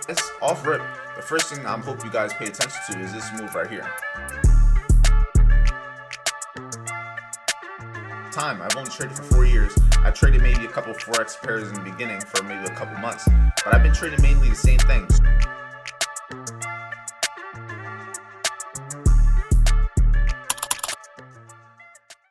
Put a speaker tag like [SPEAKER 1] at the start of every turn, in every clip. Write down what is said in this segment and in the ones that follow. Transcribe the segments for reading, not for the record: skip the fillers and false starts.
[SPEAKER 1] It's off rip. The first thing I hope you guys pay attention to is this move right here. I've only traded for 4 years. I traded maybe a couple Forex pairs in the beginning for maybe a couple months, but I've been trading mainly the same things.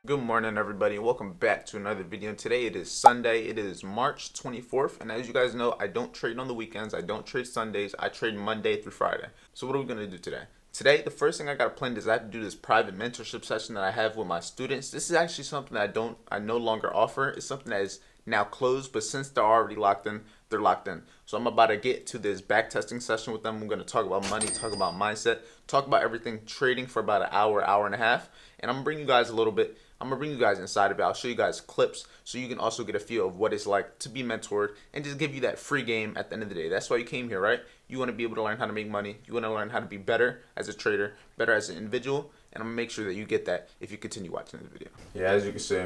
[SPEAKER 1] Good morning, everybody. Welcome back to another video. Today it is Sunday. It is March 24th, and as you guys know, I don't trade on the weekends. I don't trade Sundays. I trade Monday through Friday. So what are we going to do today? Today, the first thing I got planned is I have to do this private mentorship session that I have with my students. This is actually something that I no longer offer. It's something that is now closed, but since they're already locked in, they're locked in. So I'm about to get to this back testing session with them. I'm going to talk about money, talk about mindset, talk about everything trading for about an hour, hour and a half, and I'm going to bring you guys a little bit. I'm going to bring you guys inside of it. I'll show you guys clips so you can also get a feel of what it's like to be mentored and just give you that free game at the end of the day. That's why you came here, right? You want to be able to learn how to make money. You want to learn how to be better as a trader, better as an individual, and I'm going to make sure that you get that if you continue watching this video. Yeah, as you can see,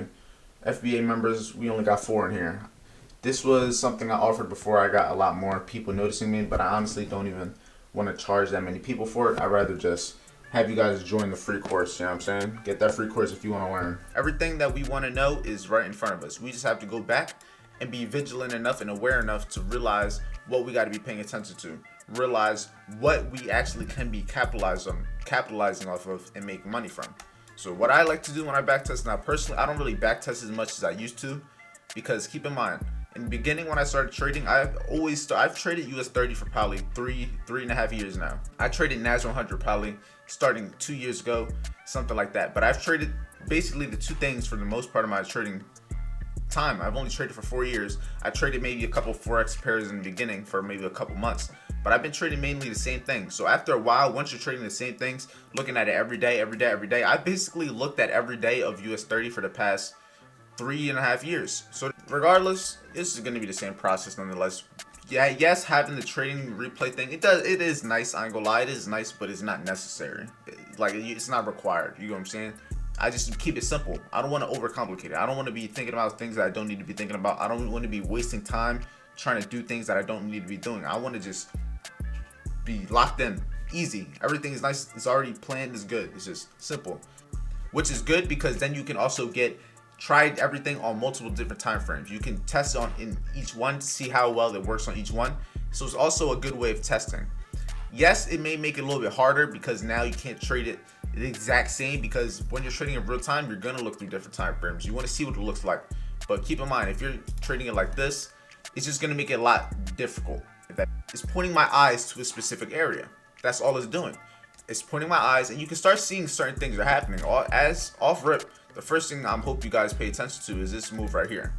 [SPEAKER 1] FBA members, we only got 4 in here. This was something I offered before I got a lot more people noticing me, but I honestly don't even want to charge that many people for it. I'd rather just have you guys join the free course, you know what I'm saying? Get that free course if you want to learn. Everything that we want to know is right in front of us. We just have to go back and be vigilant enough and aware enough to realize what we got to be paying attention to. Realize what we actually can be capitalizing off of and make money from. So what I like to do when I backtest, now personally, I don't really backtest as much as I used to, because keep in mind, in the beginning when I started trading, I've traded US 30 for probably three and a half years now. I traded NAS 100 probably starting 2 years ago, something like that. But I've traded basically the two things for the most part of my trading time. I've only traded for 4 years. I traded maybe a couple Forex pairs in the beginning for maybe a couple months, but I've been trading mainly the same thing. So after a while, once you're trading the same things, looking at it every day, I basically looked at every day of US 30 for the past 3.5 years. So regardless, this is going to be the same process nonetheless. Yeah, yes, having the trading replay thing, it is nice. I ain't gonna lie, it is nice, but it's not necessary. Like, it's not required. You know what I'm saying? I just keep it simple. I don't want to overcomplicate it. I don't want to be thinking about things that I don't need to be thinking about. I don't want to be wasting time trying to do things that I don't need to be doing. I want to just be locked in, easy. Everything is nice. It's already planned. It's good. It's just simple, which is good because then you can also try everything on multiple different time frames. You can test on in each one to see how well it works on each one. So it's also a good way of testing. Yes, it may make it a little bit harder because now you can't trade it the exact same, because when you're trading in real time, you're gonna look through different time frames. You want to see what it looks like. But keep in mind, if you're trading it like this, it's just gonna make it a lot difficult. It's pointing my eyes to a specific area. That's all it's doing. It's pointing my eyes, and you can start seeing certain things are happening. As off rip, the first thing I hope you guys pay attention to is this move right here.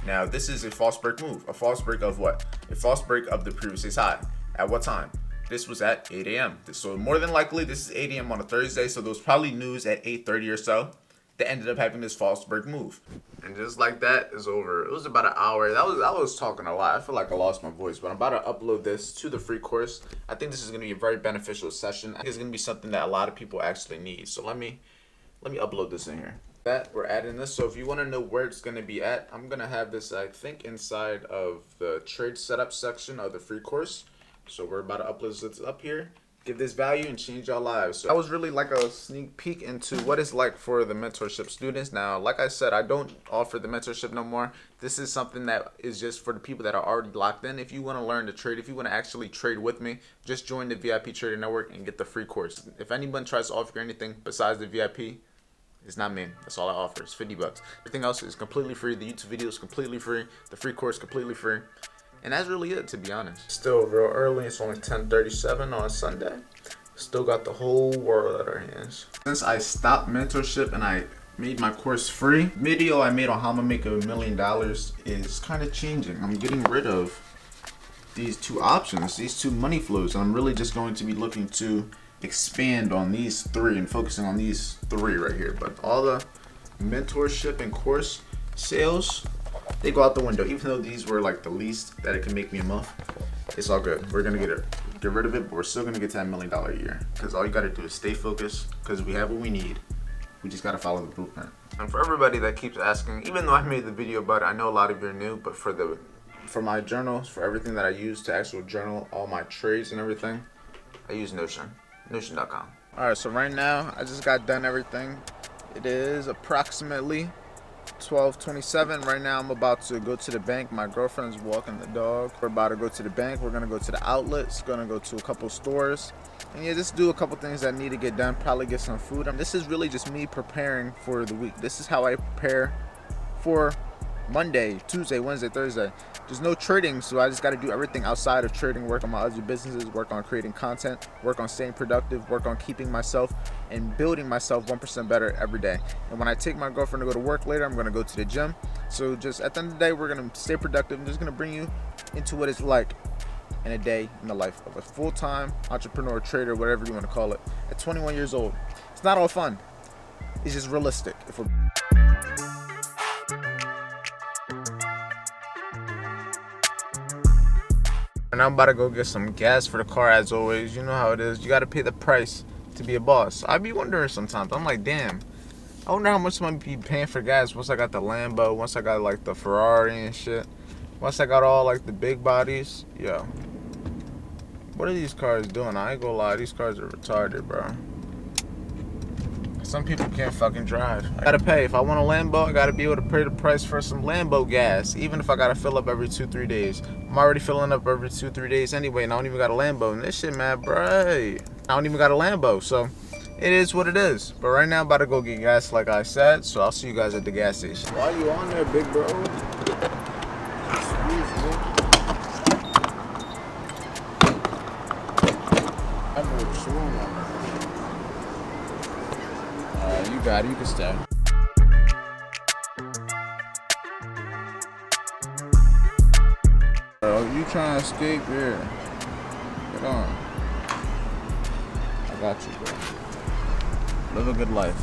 [SPEAKER 1] Now, this is a false break move. A false break of what? A false break of the previous day's high. At what time? This was at 8 a.m. So more than likely, this is 8 a.m. on a Thursday, so there was probably news at 8:30 or so that ended up having this false break move. And just like that is over. It was about an hour. I was talking a lot. I feel like I lost my voice, but I'm about to upload this to the free course. I think this is going to be a very beneficial session. I think it's going to be something that a lot of people actually need. So let me upload this in here. That we're adding this, so if you want to know where it's going to be at, I'm going to have this, I think, inside of the trade setup section of the free course. So we're about to upload this up here, give this value, and change our lives. So that was really like a sneak peek into what it's like for the mentorship students. Now, like I said, I don't offer the mentorship no more. This is something that is just for the people that are already locked in. If you want to learn to trade, if you want to actually trade with me, just join the VIP Trader Network and get the free course. If anyone tries to offer you anything besides the VIP, it's not me. That's all I offer. It's $50. Everything else is completely free. The YouTube video is completely free. The free course completely free. And that's really it, to be honest. Still real early. It's only 10:37 on a Sunday. Still got the whole world at our hands. Since I stopped mentorship and I made my course free, video I made on how I'm gonna make $1 million is kind of changing. I'm getting rid of these two options, these two money flows. And I'm really just going to be looking to expand on these 3 and focusing on these 3 right here. But all the mentorship and course sales, they go out the window. Even though these were like the least that it can make me a month, it's all good. We're gonna get rid of it, but we're still gonna get to that $1 million a year, because all you gotta do is stay focused, because we have what we need. We just gotta follow the blueprint. And for everybody that keeps asking, even though I made the video about it, I know a lot of you are new, but for the for my journals, for everything that I use to actual journal all my trades and everything, I use Notion, notion.com. Alright, so right now I just got done everything. It is approximately 12:27. Right now I'm about to go to the bank. My girlfriend's walking the dog. We're about to go to the bank. We're gonna go to the outlets, gonna go to a couple stores, and yeah, just do a couple things that need to get done. Probably get some food. This is really just me preparing for the week. This is how I prepare for Monday, Tuesday, Wednesday, Thursday. There's no trading, so I just got to do everything outside of trading. Work on my other businesses, work on creating content, work on staying productive, work on keeping myself and building myself 1% better every day. And when I take my girlfriend to go to work later, I'm going to go to the gym. So just at the end of the day, we're going to stay productive. I'm just going to bring you into what it's like in a day in the life of a full-time entrepreneur, trader, whatever you want to call it, at 21 years old. It's not all fun. It's just realistic. And I'm about to go get some gas for the car as always. You know how it is. You got to pay the price to be a boss. I be wondering sometimes. I'm like, damn. I wonder how much I'm going to be paying for gas once I got the Lambo, once I got like the Ferrari and shit. Once I got all like the big bodies. Yo. What are these cars doing? I ain't gonna lie. These cars are retarded, bro. Some people can't fucking drive. I gotta pay. If I want a Lambo, I gotta be able to pay the price for some Lambo gas. Even if I gotta fill up every 2-3 days. I'm already filling up every 2-3 days anyway, and I don't even got a Lambo. And this shit, man, bro. I don't even got a Lambo, so it is what it is. But right now, I'm about to go get gas, like I said. So I'll see you guys at the gas station. Why you on there, big bro? I know what you're on. You got it. You can stay. Bro, you trying to escape here? Get on. I got you, bro. Live a good life.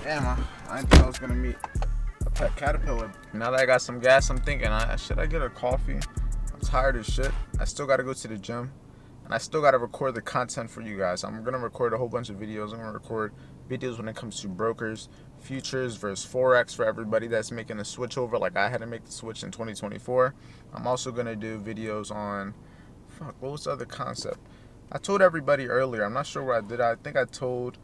[SPEAKER 1] Damn, I didn't think I was gonna meet a pet caterpillar. Now that I got some gas, I'm thinking, should I get a coffee? I'm tired as shit. I still gotta go to the gym. And I still got to record the content for you guys. I'm going to record a whole bunch of videos. I'm going to record videos when it comes to brokers, futures versus Forex for everybody that's making a switch over like I had to make the switch in 2024. I'm also going to do videos on, what was the other concept? I told everybody earlier. I'm not sure what I did. I think I told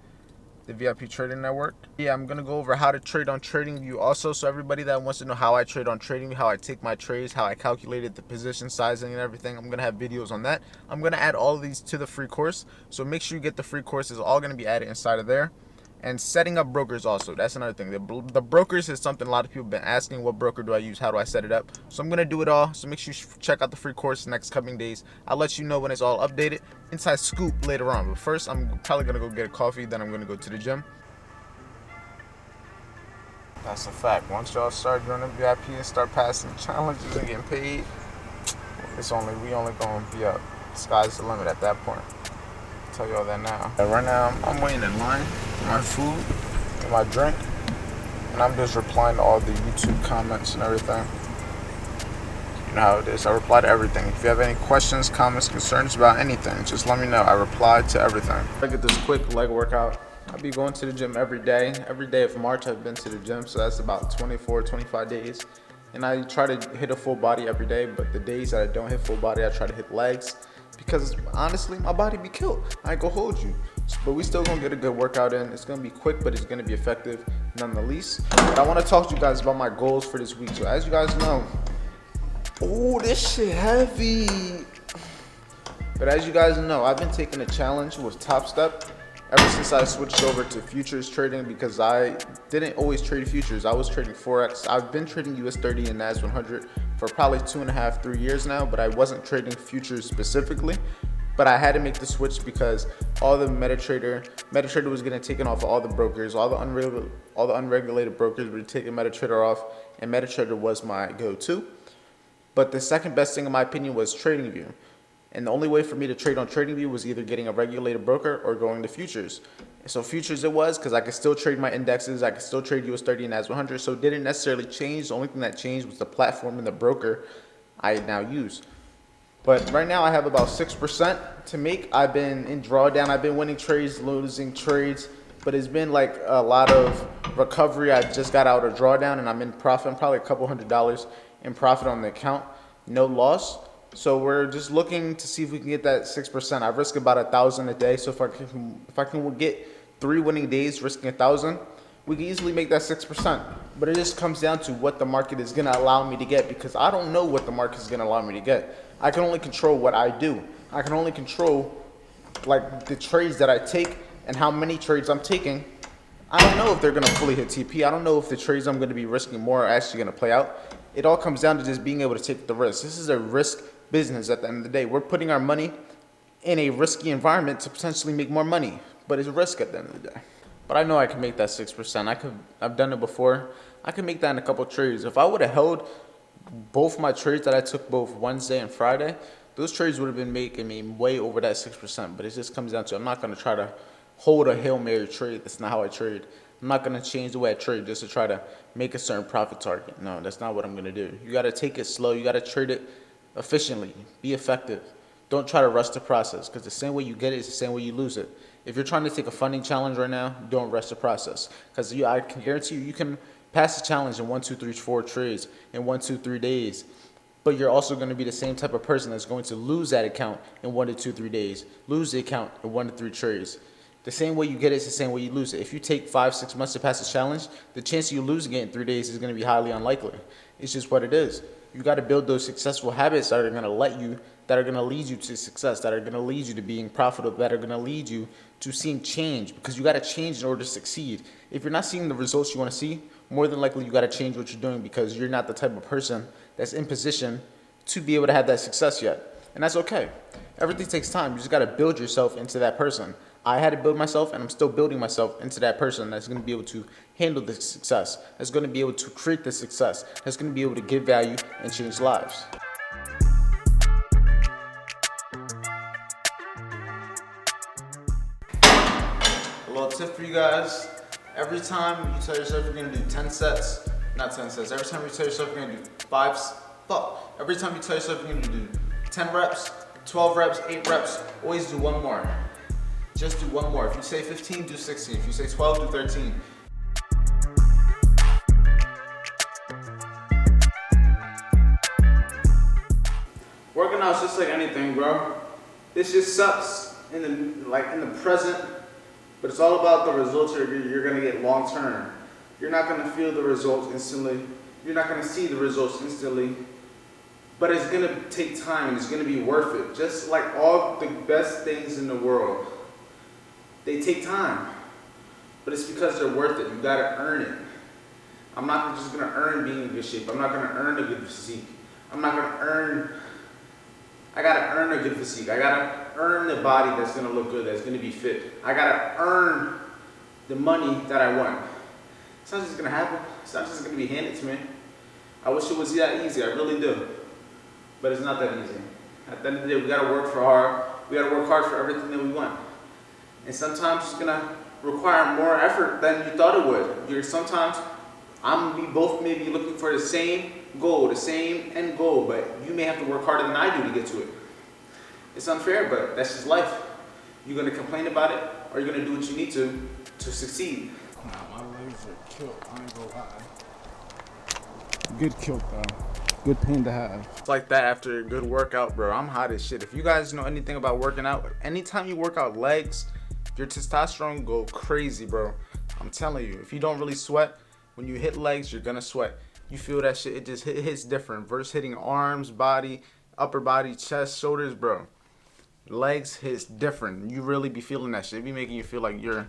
[SPEAKER 1] the VIP Trading Network. Yeah, I'm going to go over how to trade on TradingView also. So everybody that wants to know how I trade on TradingView, how I take my trades, how I calculated the position sizing and everything, I'm going to have videos on that. I'm going to add all of these to the free course. So make sure you get the free course. It's all going to be added inside of there. And setting up brokers also. That's another thing. The brokers is something a lot of people have been asking. What broker do I use? How do I set it up? So I'm going to do it all. So make sure you check out the free course next coming days. I'll let you know when it's all updated. Inside scoop later on. But first, I'm probably going to go get a coffee. Then I'm going to go to the gym. That's a fact. Once y'all start doing the VIP and start passing challenges and getting paid, we only going to be up. Sky's the limit at that point. I'll tell y'all that now. Right now, I'm waiting in line for my food and my drink. And I'm just replying to all the YouTube comments and everything. You know how it is. I reply to everything. If you have any questions, comments, concerns about anything, just let me know. I reply to everything. I get this quick leg workout. I'll be going to the gym every day. Every day of March, I've been to the gym. So that's about 24, 25 days. And I try to hit a full body every day. But the days that I don't hit full body, I try to hit legs. Because honestly, my body be killed. I ain't gonna hold you. But we still gonna get a good workout in. It's gonna be quick, but it's gonna be effective nonetheless. But I wanna talk to you guys about my goals for this week. So as you guys know, oh, this shit heavy. But as you guys know, I've been taking a challenge with Top Step ever since I switched over to futures trading, because I didn't always trade futures. I was trading Forex. I've been trading US 30 and NAS 100 for probably 2.5, 3 years now, but I wasn't trading futures specifically. But I had to make the switch because all the MetaTrader was getting taken off of all the brokers. All the unregulated brokers were taking MetaTrader off, and MetaTrader was my go-to. But the second best thing in my opinion was TradingView. And the only way for me to trade on TradingView was either getting a regulated broker or going to futures. So futures it was, because I could still trade my indexes. I could still trade US 30 and NAS 100. So it didn't necessarily change. The only thing that changed was the platform and the broker I now use. But right now I have about 6% to make. I've been in drawdown. I've been winning trades, losing trades. but it's been like a lot of recovery. I just got out of drawdown and I'm in profit. I'm probably a couple $100 in profit on the account, no loss. So we're just looking to see if we can get that 6%. I risk about 1,000 a day. So if I can get 3 winning days risking 1,000, we can easily make that 6%. But it just comes down to what the market is gonna allow me to get, because I don't know what the market is gonna allow me to get. I can only control what I do. I can only control like the trades that I take and how many trades I'm taking. I don't know if they're gonna fully hit TP. I don't know if the trades I'm gonna be risking more are actually gonna play out. It all comes down to just being able to take the risk. This is a risk business at the end of the day. We're putting our money in a risky environment to potentially make more money, but it's a risk at the end of the day. But I know I can make that 6%. I've done it before. I can make that in a couple trades. If I would have held both my trades that I took both Wednesday and Friday, those trades would have been making me way over that 6%. But it just comes down to, I'm not going to try to hold a Hail Mary trade. That's not how I trade. I'm not going to change the way I trade just to try to make a certain profit target. No, that's not what I'm going to do. You got to take it slow. You got to trade it efficiently. Be effective. Don't try to rush the process, because the same way you get it is the same way you lose it. If you're trying to take a funding challenge right now, don't rush the process, because I can guarantee you can pass the challenge in 1, 2, 3, 4 trades in 1, 2, 3 days. But you're also going to be the same type of person that's going to lose that account in 1 to 2, 3 days, lose the account in 1 to 3 trades. The same way you get it is the same way you lose it. If you take 5, 6 months to pass the challenge, the chance of you losing it in 3 days is going to be highly unlikely. It's just what it is. You got to build those successful habits that are going to lead you to success, that are going to lead you to being profitable, that are going to lead you to seeing change, because you got to change in order to succeed. If you're not seeing the results you want to see, more than likely you got to change what you're doing, because you're not the type of person that's in position to be able to have that success yet. And that's okay. Everything takes time. You just got to build yourself into that person. I had to build myself, and I'm still building myself into that person that's going to be able to handle the success, that's going to be able to create the success, that's going to be able to give value and change lives. A little tip for you guys. Every time you tell yourself you're going to do 10 sets, not 10 sets, every time you tell yourself you're going to do every time you tell yourself you're going to do 10 reps, 12 reps, 8 reps, always do one more. Just do one more. If you say 15, do 16. If you say 12, do 13. Working out is just like anything, bro. This just sucks in the present, but it's all about the results you're gonna get long term. You're not gonna feel the results instantly. You're not gonna see the results instantly. But it's gonna take time, and it's gonna be worth it. Just like all the best things in the world. They take time, but it's because they're worth it. You gotta earn it. I'm not just gonna earn being in good shape. I'm not gonna earn a good physique. I gotta earn a good physique. I gotta earn the body that's gonna look good, that's gonna be fit. I gotta earn the money that I want. It's not just gonna happen. It's not just gonna be handed to me. I wish it was that easy, I really do. But it's not that easy. At the end of the day, we gotta work hard. We gotta work hard for everything that we want. And sometimes it's gonna require more effort than you thought it would. Sometimes we both may be looking for the same goal, the same end goal, but you may have to work harder than I do to get to it. It's unfair, but that's just life. You're gonna complain about it, or you're gonna do what you need to succeed.
[SPEAKER 2] Nah, my legs are killed, I ain't gonna lie. Good kilt though. Good pain to have.
[SPEAKER 1] It's like that after a good workout, bro. I'm hot as shit. If you guys know anything about working out, anytime you work out legs, your testosterone go crazy, bro. I'm telling you, if you don't really sweat, when you hit legs, you're gonna sweat. You feel that shit, it just hits different. Versus hitting arms, body, upper body, chest, shoulders, bro. Legs hits different. You really be feeling that shit. It be making you feel like your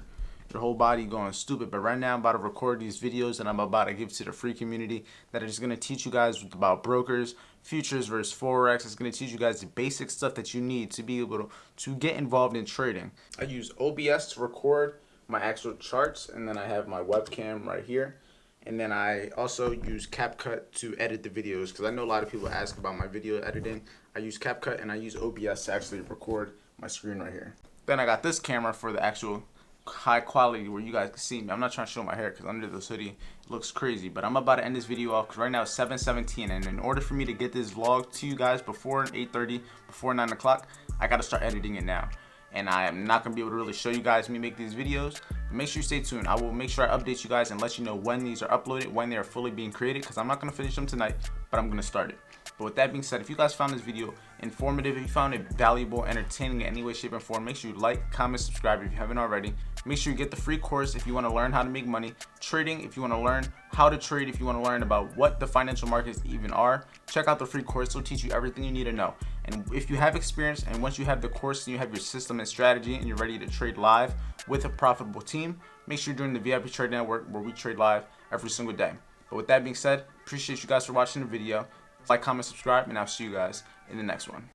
[SPEAKER 1] whole body going stupid. But right now I'm about to record these videos and I'm about to give to the free community that are just gonna teach you guys about brokers, futures versus forex. It's gonna teach you guys the basic stuff that you need to be able to get involved in trading. I use OBS to record my actual charts, and then I have my webcam right here. And then I also use CapCut to edit the videos, because I know a lot of people ask about my video editing. I use CapCut and I use OBS to actually record my screen right here. Then I got this camera for the actual high quality where you guys can see me. I'm not trying to show my hair because under this hoodie it looks crazy, but I'm about to end this video off because right now it's 7:17, and in order for me to get this vlog to you guys before 8:30, before 9 o'clock, I got to start editing it now. And I am not going to be able to really show you guys me make these videos Make sure you stay tuned. I will make sure I update you guys and let you know when these are uploaded, when they are fully being created, because I'm not going to finish them tonight, but I'm going to start it. But with that being said, if you guys found this video informative, if you found it valuable, entertaining in any way, shape, or form, make sure you like, comment, subscribe if you haven't already. Make sure you get the free course if you want to learn how to make money, trading if you want to learn how to trade, if you want to learn about what the financial markets even are. Check out the free course. It'll teach you everything you need to know. And if you have experience, and once you have the course and you have your system and strategy and you're ready to trade live with a profitable team, make sure you're doing the VIP Trade Network where we trade live every single day. But with that being said, appreciate you guys for watching the video. Like, comment, subscribe, and I'll see you guys in the next one.